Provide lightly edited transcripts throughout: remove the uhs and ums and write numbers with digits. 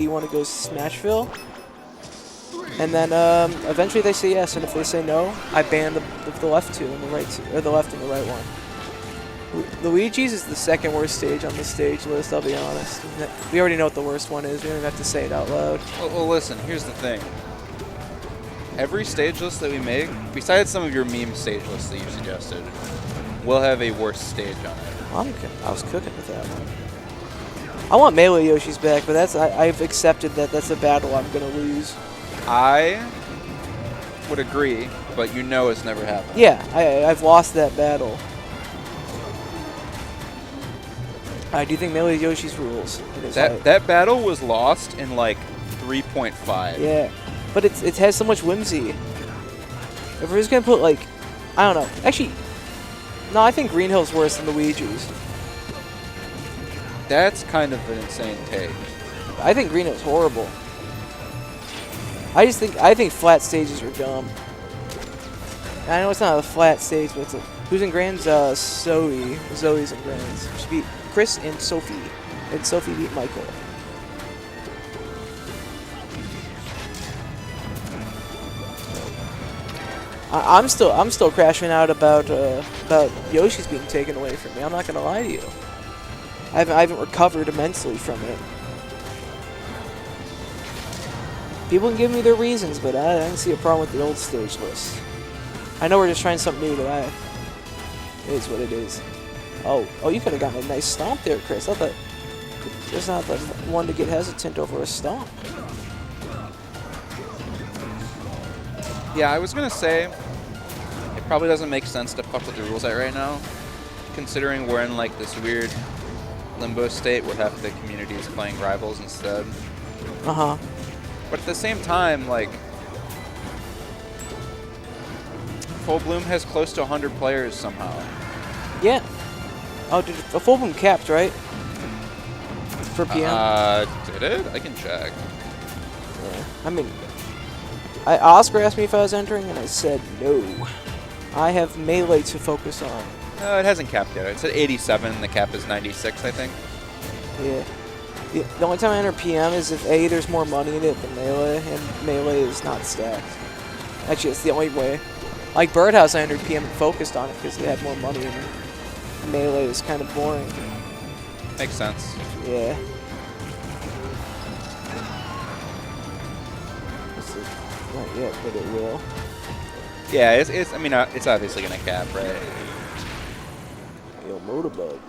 you want to go Smashville. And then eventually they say yes, and if they say no, I ban the left two and the right two, or the left and the right one. Luigi's is the second worst stage on the stage list, I'll be honest. We already know what the worst one is, we don't even have to say it out loud. Well, listen, here's the thing. Every stage list that we make, besides some of your meme stage lists that you suggested, will have a worse stage on it. I was cooking with that one. I want Melee Yoshi's back, but I've accepted that that's a battle I'm going to lose. I would agree, but you know it's never happened. Yeah, I've lost that battle. I do think Melee Yoshi's rules. That battle was lost in like 3.5. Yeah, but it has so much whimsy. If we're just gonna put like, I don't know. Actually, no, I think Green Hill's worse than Luigi's. That's kind of an insane take. I think Green Hill's horrible. I think flat stages are dumb. I know it's not a flat stage, but it's a, who's in Grands? Zoe. Zoe's in Grands. She beat Chris and Sophie, and Sophie beat Michael. I'm still crashing out about Yoshi's being taken away from me. I'm not gonna lie to you. I haven't recovered immensely from it. People can give me their reasons, but I don't see a problem with the old stage list. I know we're just trying something new, but it is what it is. Oh, you could have gotten a nice stomp there, Chris. I thought there's not the one to get hesitant over a stomp. Yeah, I was gonna say it probably doesn't make sense to fuck with the rules right now, considering we're in like this weird limbo state where half the community is playing rivals instead. Uh-huh. But at the same time, like, Full Bloom has close to 100 players somehow. Yeah. Oh, did Full Bloom capped, right? For PM? Did it? I can check. Yeah. I mean, Oscar asked me if I was entering, and I said no. I have Melee to focus on. No, it hasn't capped yet. It's at 87, and the cap is 96, I think. Yeah. The only time I enter PM is if A, there's more money in it than Melee, and Melee is not stacked. Actually, it's the only way. Like Birdhouse, I entered PM and focused on it because they had more money, and Melee is kind of boring. Makes sense. Yeah. Not yet, but it will. Yeah, it's. I mean, it's obviously gonna cap, right? Yo, Motorbug.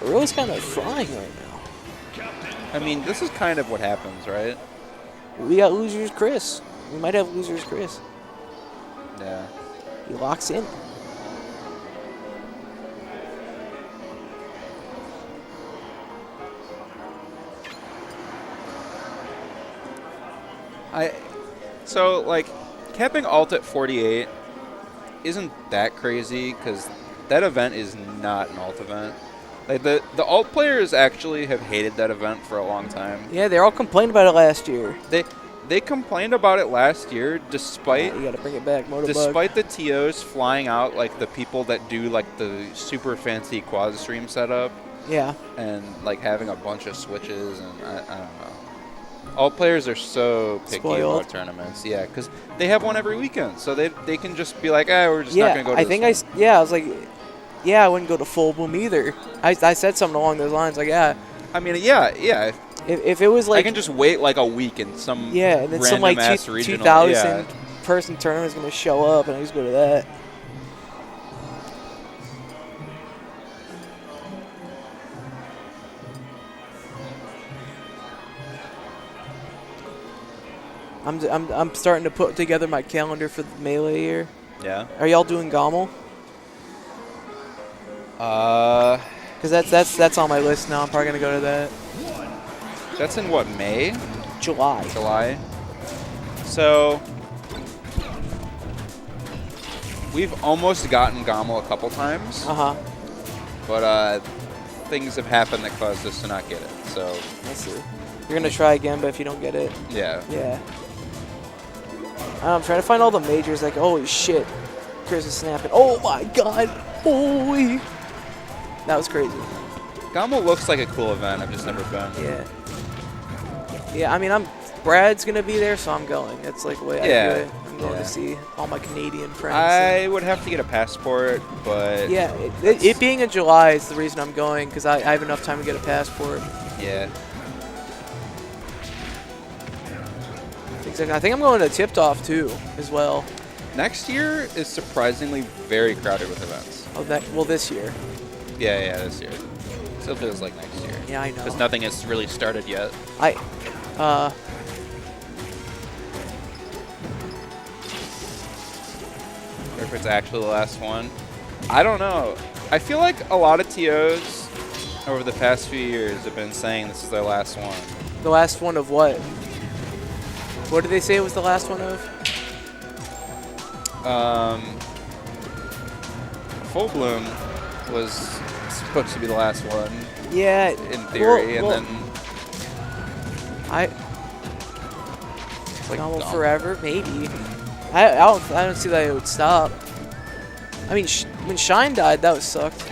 Aurella's kind of flying right now. I mean, this is kind of what happens, right? We got Losers Chris. We might have Losers Chris. Yeah. He locks in. So, like, capping alt at 48 isn't that crazy, because that event is not an alt event. Like, the alt players actually have hated that event for a long time. Yeah, they all complained about it last year. They complained about it last year, despite you gotta bring it back, Motorbug. Despite the TOs flying out, like the people that do like the super fancy quad stream setup. Yeah. And like having a bunch of switches, and I don't know. All players are so picky Spoiled. about tournaments, yeah, because they have one every weekend, so they can just be like, we're just not gonna go to this one. I was like, yeah, I wouldn't go to Full Bloom either. I said something along those lines, like, yeah. I mean, yeah. If it was like, I can just wait like a week in some and then some like 2,000 person tournament is gonna show up, and I just go to that. I'm starting to put together my calendar for the Melee year. Yeah. Are y'all doing Gommel? Because that's on my list now. I'm probably gonna go to that. That's in what, May? July. July. So we've almost gotten Gommel a couple times. But things have happened that caused us to not get it. So let's see. You're gonna try again, but if you don't get it, yeah. I'm trying to find all the majors. Like, holy shit, Chris is snapping. Oh my god, holy! That was crazy. Gommel looks like a cool event. I've just never been. Yeah. Yeah, I mean, Brad's gonna be there, so I'm going. That's like the way I do it. I'm going to see all my Canadian friends. I would have to get a passport, but yeah, it being in July is the reason I'm going because I have enough time to get a passport. Yeah. Exactly. I think I'm going to Tipped Off too, as well. Next year is surprisingly very crowded with events. Oh, this year. Yeah, this year. Still feels like next year. Yeah, I know. Because nothing has really started yet. Or if it's actually the last one. I don't know. I feel like a lot of TOs over the past few years have been saying this is their last one. The last one of what? What did they say it was the last one of? Full Bloom was supposed to be the last one. Yeah. In theory, and then it's like forever, maybe. I don't see that it would stop. I mean, when Shine died, that was sucked.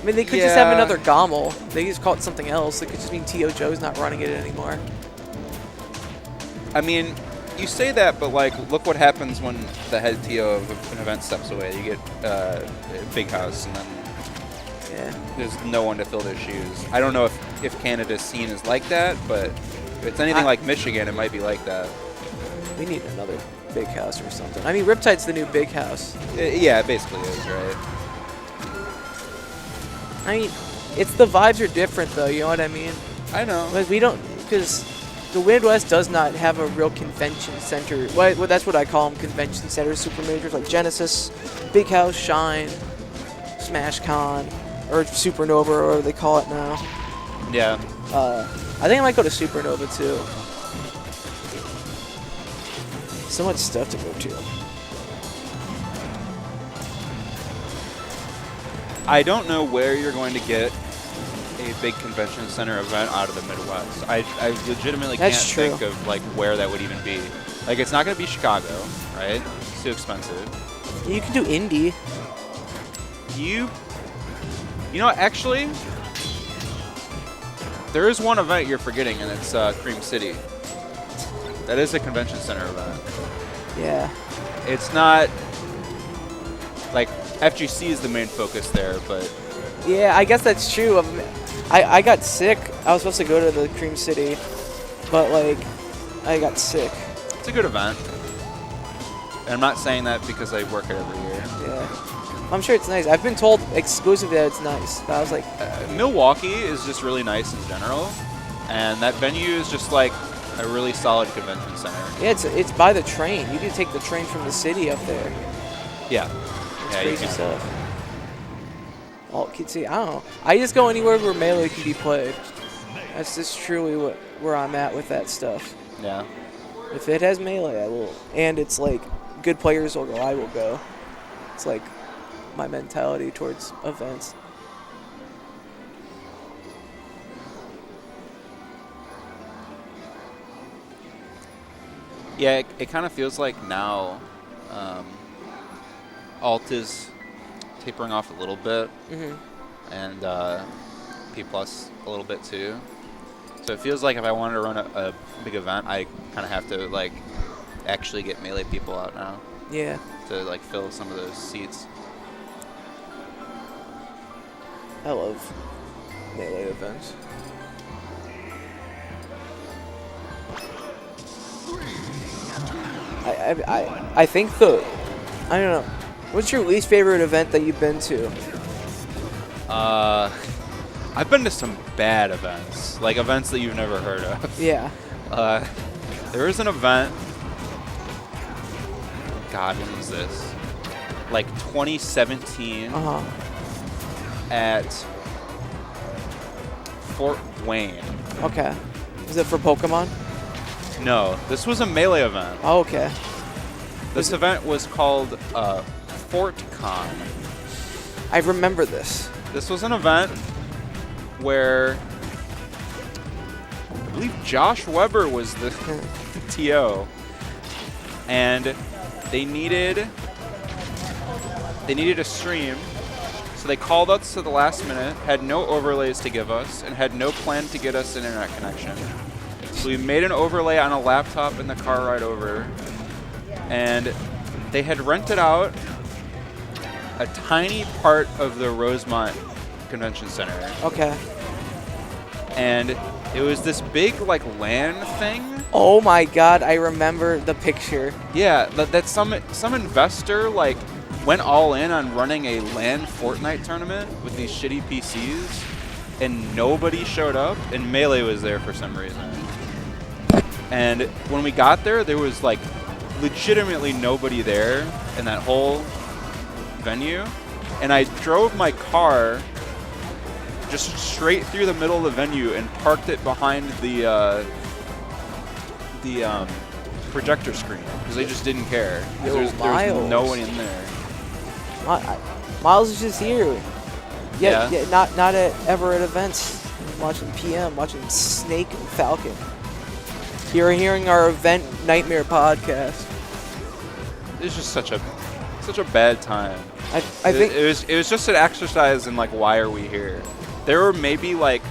I mean, they could just have another Gommel. They just call it something else. It could just mean T.O. Joe's not running it anymore. I mean, you say that, but like, look what happens when the head TO of an event steps away. You get a big house, and then there's no one to fill their shoes. I don't know if Canada's scene is like that, but if it's anything like Michigan, it might be like that. We need another big house or something. I mean, Riptide's the new big house. Yeah, it basically is, right? I mean, the vibes are different, though. You know what I mean? I know. Like, because the Midwest does not have a real convention center. Well, that's what I call them, convention centers, super majors like Genesis, Big House, Shine, Smash Con, or Supernova, or whatever they call it now. Yeah. I think I might go to Supernova, too. So much stuff to go to. I don't know where you're going to get a big convention center event out of the Midwest. I legitimately can't think of like where that would even be. Like, it's not going to be Chicago, right? It's too expensive. You can do Indy. You know, actually, there is one event you're forgetting, and it's Cream City. That is a convention center event. Yeah. It's not like FGC is the main focus there, but yeah, I guess that's true. I got sick. I was supposed to go to the Cream City, but like I got sick. It's a good event. And I'm not saying that because I work it every year. Yeah. I'm sure it's nice. I've been told exclusively that it's nice, but I was like, Milwaukee is just really nice in general, and that venue is just like a really solid convention center. Yeah, it's by the train. You can take the train from the city up there. Yeah. It's crazy stuff. Well, see, I don't know. I just go anywhere where Melee can be played. That's just truly where I'm at with that stuff. Yeah. If it has Melee, I will. And it's like, good players will go, I will go. It's like my mentality towards events. Yeah, it kind of feels like now Alt is tapering off a little bit, and P+ a little bit too. So it feels like if I wanted to run a big event, I kind of have to like actually get Melee people out now. Yeah. To like fill some of those seats. I love Melee events. I think I don't know. What's your least favorite event that you've been to? I've been to some bad events, like events that you've never heard of. Yeah. There was an event. God, when was this? Like 2017. At Fort Wayne. Okay. Is it for Pokemon? No, this was a Melee event. Oh, okay. This event was called FortCon. I remember this. This was an event where I believe Josh Weber was the TO, and they needed a stream. So they called us to the last minute, had no overlays to give us, and had no plan to get us an internet connection. So we made an overlay on a laptop in the car ride over, and they had rented out a tiny part of the Rosemont Convention Center. Okay. And it was this big, like, LAN thing. Oh my God, I remember the picture. Yeah, that some investor, like, went all in on running a LAN Fortnite tournament with these shitty PCs, and nobody showed up, and Melee was there for some reason. And when we got there, there was, like, legitimately nobody there in that whole venue. And I drove my car just straight through the middle of the venue and parked it behind the projector screen because they just didn't care. There's no one in there. Miles is just here. Yeah. Not ever at events. Watching PM, watching Snake and Falcon. You're hearing our event nightmare podcast. It's just such a bad time. I think it was just an exercise in, like, why are we here? There were maybe like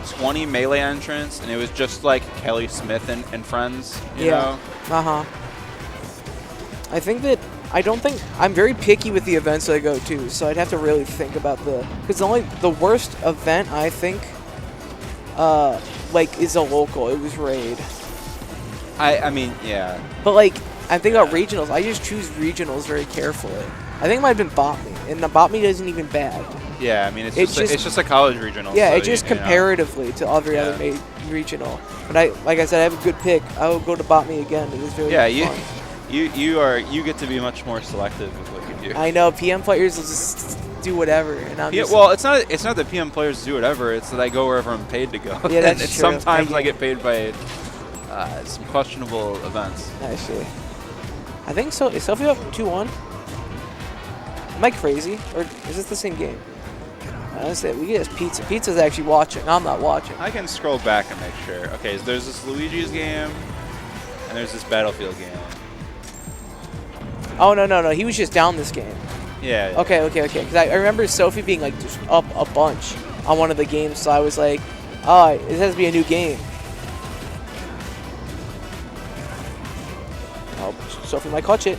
20 Melee entrants, and it was just like Kelly Smith and friends, you know? I don't think I'm very picky with the events I go to, so I'd have to really think about because the worst event I think like is a local. It was Raid. I mean, yeah. But like I'm thinking about regionals. I just choose regionals very carefully. I think it might have been Botany, and the Botany isn't even bad. Yeah, I mean it's just a college regional. Yeah, so it's just comparatively to every other regional. But like I said, I have a good pick. I will go to Botany again. It was very fun. You get to be much more selective with what you do. I know PM players will just do whatever, and I'm just well, it's not that PM players do whatever. It's that I go wherever I'm paid to go. Yeah, that's and true. Sometimes I get paid by some questionable events. I see. I think so. Is Sophie up 2-1? Am I crazy, or is this the same game? Honestly, we get pizza. Pizza's actually watching. I'm not watching. I can scroll back and make sure. Okay, so there's this Luigi's game, and there's this Battlefield game. Oh no! He was just down this game. Yeah. Okay. Because I remember Sophie being like just up a bunch on one of the games, so I was like, "Oh, it has to be a new game." Oh, Sophie might clutch it.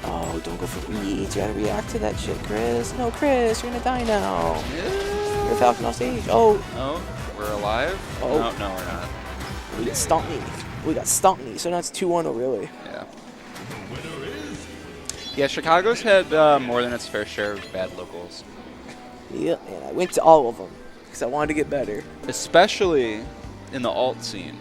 Oh, don't go for reads. You gotta react to that shit, Chris. No, Chris, you're gonna die now. You're Falcon off stage. Oh, we're alive? Oh. No, we're not. We got Stompney. So now it's 2-1 really. Yeah. Yeah, Chicago's had more than its fair share of bad locals. Yeah, and I went to all of them because I wanted to get better. Especially in the alt scene.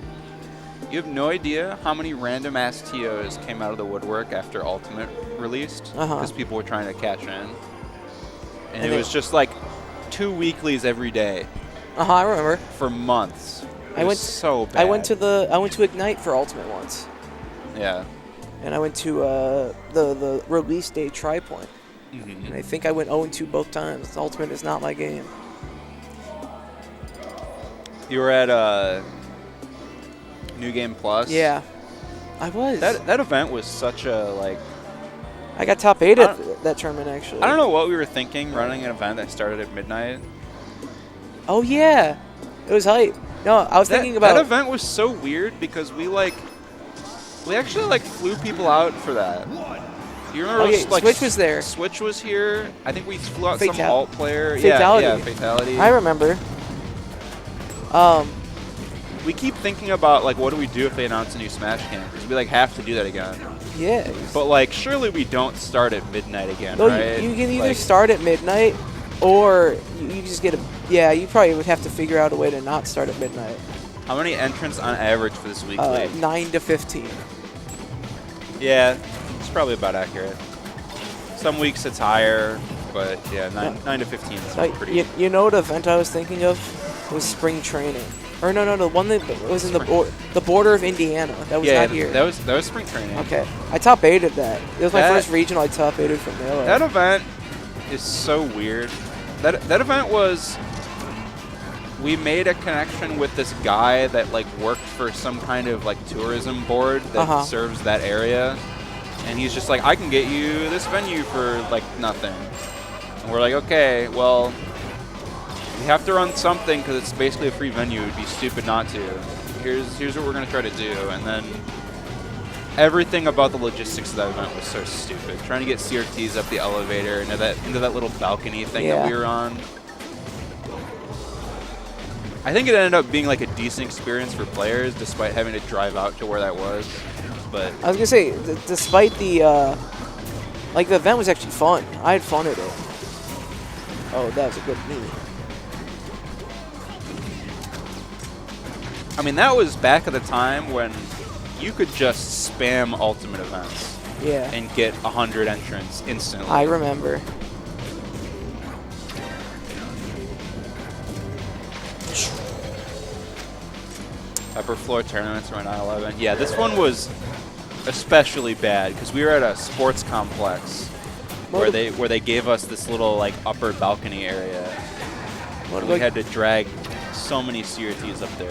You have no idea how many random ass TOs came out of the woodwork after Ultimate released because people were trying to cash in. And it was just like 2 weeklies every day. I remember. For months. It was so bad. I went to Ignite for Ultimate once. Yeah. And I went to the release day Tripoint. And I think I went 0-2 both times. Ultimate is not my game. You were at New Game Plus? Yeah. I was. That event was such a, like... I got top 8 at that tournament, actually. I don't know what we were thinking running an event that started at midnight. Oh, yeah. It was hype. No, I was thinking about... That event was so weird because we actually, like, flew people out for that. You remember, like, Switch was there. Switch was here. I think we flew out some alt player. Fatality. Yeah, Fatality. I remember. We keep thinking about, like, what do we do if they announce a new Smash game? Because we, like, have to do that again. Yeah. But, like, surely we don't start at midnight again, no, right? You can either start at midnight, or you just get a... Yeah, you probably would have to figure out a way to not start at midnight. How many entrants on average for this weekly? 9 to 15. Yeah, it's probably about accurate. Some weeks it's higher, but yeah, 9 to 15 is pretty... You know what event I was thinking of? Was spring training. Or no, the one that was in the border of Indiana. That was not here. That was spring training. Okay, I top 8'd that. It was my first regional I top 8'd from Melee. That event is so weird. That event was... We made a connection with this guy that, like, worked for some kind of, like, tourism board that serves that area. And he's just like, I can get you this venue for, like, nothing. And we're like, okay, well, We have to run something because it's basically a free venue. It would be stupid not to. Here's what we're going to try to do. And then everything about the logistics of that event was so stupid. Trying to get CRTs up the elevator into that little balcony thing that we were on. I think it ended up being like a decent experience for players, despite having to drive out to where that was. But I was gonna say, despite the like the event was actually fun. I had fun at it. Oh, that was a good knee. I mean, that was back at the time when you could just spam ultimate events. Yeah. And get 100 entrants instantly. I remember. Upper floor tournaments around 9/11. Yeah, this one was especially bad because we were at a sports complex where they gave us this little like upper balcony area. And we had to drag so many CRTs up there.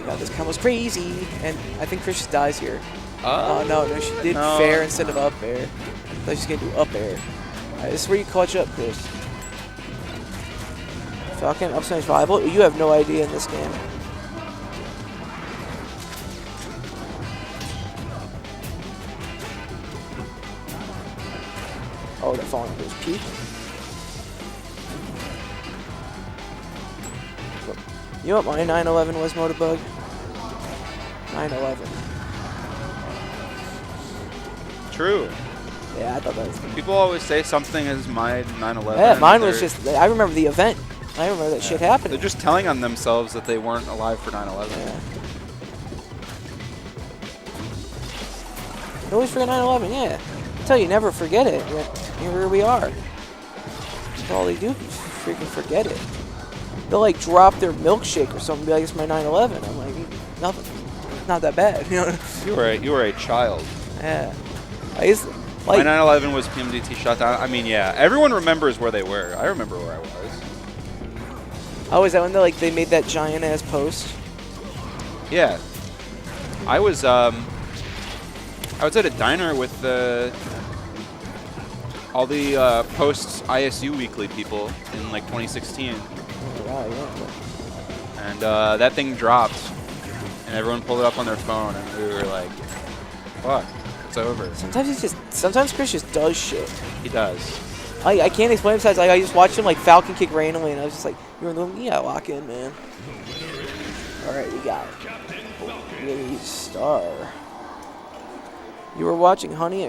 God, this combo's crazy, and I think Chris just dies here. Oh no, she did fair instead of up air. I thought she was gonna do up air. Alright, this is where you clutch up, Chris. Falcon, up smash rival. You have no idea in this game. Oh, they're falling into his peak. You know what my 911 was, Motorbug? 911. True. Yeah, I thought that was. People always say something is my 911. Yeah, mine was just. I remember the event. I remember that shit happened. They're just telling on themselves that they weren't alive for 9/11. Yeah. You always forget 9/11, yeah. I tell you, never forget it. Here we are. That's all they do, freaking forget it. They'll like drop their milkshake or something, be like, it's my 9/11. I'm like, nothing. Not that bad. You know? You were a child. Yeah. I used to, like, my 9/11 was PMDT shut down. I mean, yeah, everyone remembers where they were. I remember where I was. Oh, is that when they made that giant ass post? Yeah. I was at a diner with all the post ISU weekly people in like 2016. Oh, wow, yeah. And that thing dropped, and everyone pulled it up on their phone, and we were like, "Fuck, it's over." Sometimes Chris just does shit. He does. I can't explain it besides like I just watched him like Falcon kick randomly, and I was just like, "You're in the room, yeah, lock in, man." All right, we got it. Really star. You were watching Honey at